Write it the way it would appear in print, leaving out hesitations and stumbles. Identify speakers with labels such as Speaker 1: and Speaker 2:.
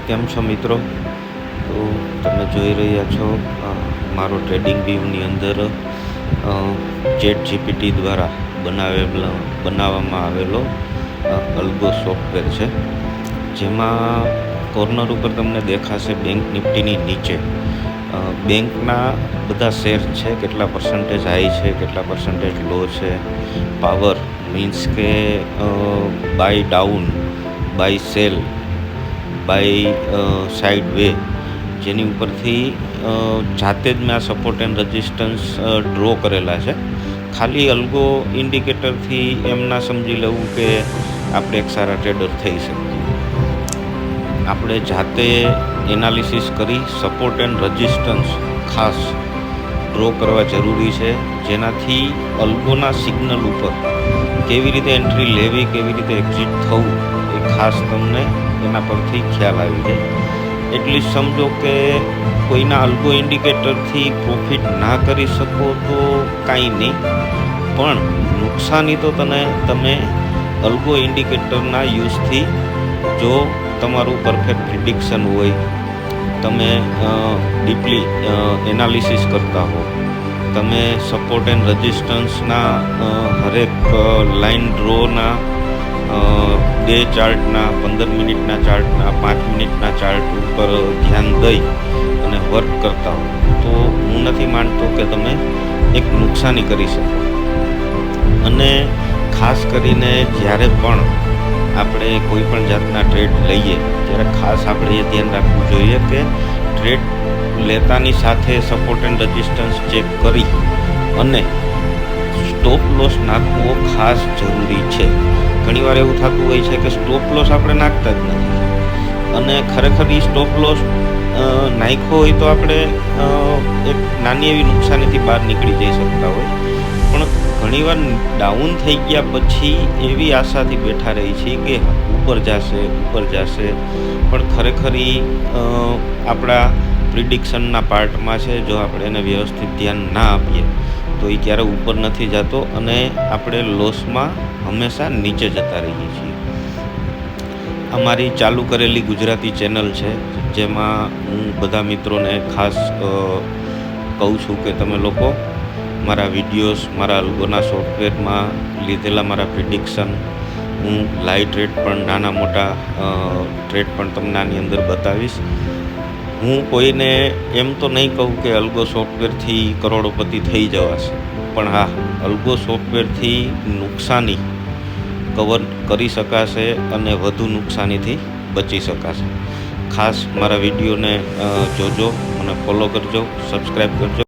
Speaker 1: કેમ છો મિત્રો? તો તમે જોઈ રહ્યા છો મારો ટ્રેડિંગ વ્યૂની અંદર ચેટ જીપીટી દ્વારા બનાવવામાં આવેલો અલ્ગો સોફ્ટવેર છે, જેમાં કોર્નર ઉપર તમને દેખાશે બેંક નિફ્ટીની નીચે બેંકના બધા શેર છે, કેટલા પર્સન્ટેજ હાઈ છે, કેટલા પર્સન્ટેજ લો છે, પાવર મીન્સ કે by down, by cell, by side way, જેની ઉપરથી જાતે જ મેં આ સપોર્ટ એન્ડ રજિસ્ટન્સ ડ્રો કરેલા છે. ખાલી અલ્ગો ઇન્ડિકેટરથી એમ ના સમજી લેવું કે આપણે એક સારા ટ્રેડર થઈ શકીએ. આપણે જાતે એનાલિસિસ કરી સપોર્ટ એન્ડ રજિસ્ટન્સ ખાસ ડ્રો કરવા જરૂરી છે, જેનાથી અલ્ગોના સિગ્નલ ઉપર કેવી રીતે એન્ટ્રી લેવી, કેવી રીતે એક્ઝિટ થવું, એ ખાસ તમને એના પરથી ખ્યાલ આવી જાય. એટલી સમજો કે કોઈના અલ્ગો ઇન્ડિકેટરથી પ્રોફિટ ના કરી શકો તો કાંઈ નહીં, પણ નુકસાની તો તમે અલ્ગો ઇન્ડિકેટરના યુઝથી, જો તમારું પરફેક્ટ પ્રિડિક્શન હોય, તમે ડીપલી એનાલિસિસ કરતા હો, તમે સપોર્ટ એન્ડ રજિસ્ટન્સના હરેક લાઇન ડ્રોના ડે ચાર્ટના, 15 મિનિટના ચાર્ટના, 5 મિનિટના ચાર્ટ ઉપર ધ્યાન દઈ અને વર્ક કરતા હો, તો હું નથી માનતો કે તમે એક નુકસાની કરી શકો. અને ખાસ કરીને જ્યારે પણ આપણે કોઈ પણ જાતના ટ્રેડ લઈએ ત્યારે ખાસ આપણે એ ધ્યાન રાખવું જોઈએ કે ટ્રેડ લેતાની સાથે સપોર્ટ એન્ડ રજિસ્ટન્સ ચેક કરી અને સ્ટોપ લોસ નાખવો ખાસ જરૂરી છે. ઘણીવાર એવું થતું હોય છે કે સ્ટોપ લોસ આપણે નાખતા જ નથી, અને ખરેખર એ સ્ટોપ લોસ નાખ્યો હોય તો આપણે એક નાની એવી નુકસાનીથી બહાર નીકળી જઈ શકતા હોય, પણ ઘણીવાર ડાઉન થઈ ગયા પછી એવી આશાથી બેઠા રહી છે કે ઉપર જશે, પણ ખરેખર એ આપણા પ્રિડિક્શનના પાર્ટમાં છે. જો આપણે એને વ્યવસ્થિત ધ્યાન ના આપીએ તો એ ક્યારે ઉપર નથી જતો અને આપણે લોસમાં હંમેશા નીચે જતા રહીએ છીએ. અમારી ચાલુ કરેલી ગુજરાતી ચેનલ છે, જેમાં હું બધા મિત્રોને ખાસ કહું છું કે તમે લોકો મારા વિડીયોઝ, મારા અલ્ગોના સોફ્ટવેરમાં લીધેલા મારા પ્રિડિક્શન, હું લાઈવ ટ્રેડ પણ, નાના મોટા ટ્રેડ પણ તમને આની અંદર બતાવીશ. હું કોઈને એમ તો નહીં કહું કે અલ્ગો સોફ્ટવેરથી કરોડોપતિ થઈ જવાશે, પણ હા, અલ્ગો સોફ્ટવેરથી નુકસાની કવર કરી શકાશે અને વધુ નુકસાનીથી બચી શકાશે. ખાસ મારા વિડીયોને જોજો, મને ફોલો કરજો, સબસ્ક્રાઈબ કરજો.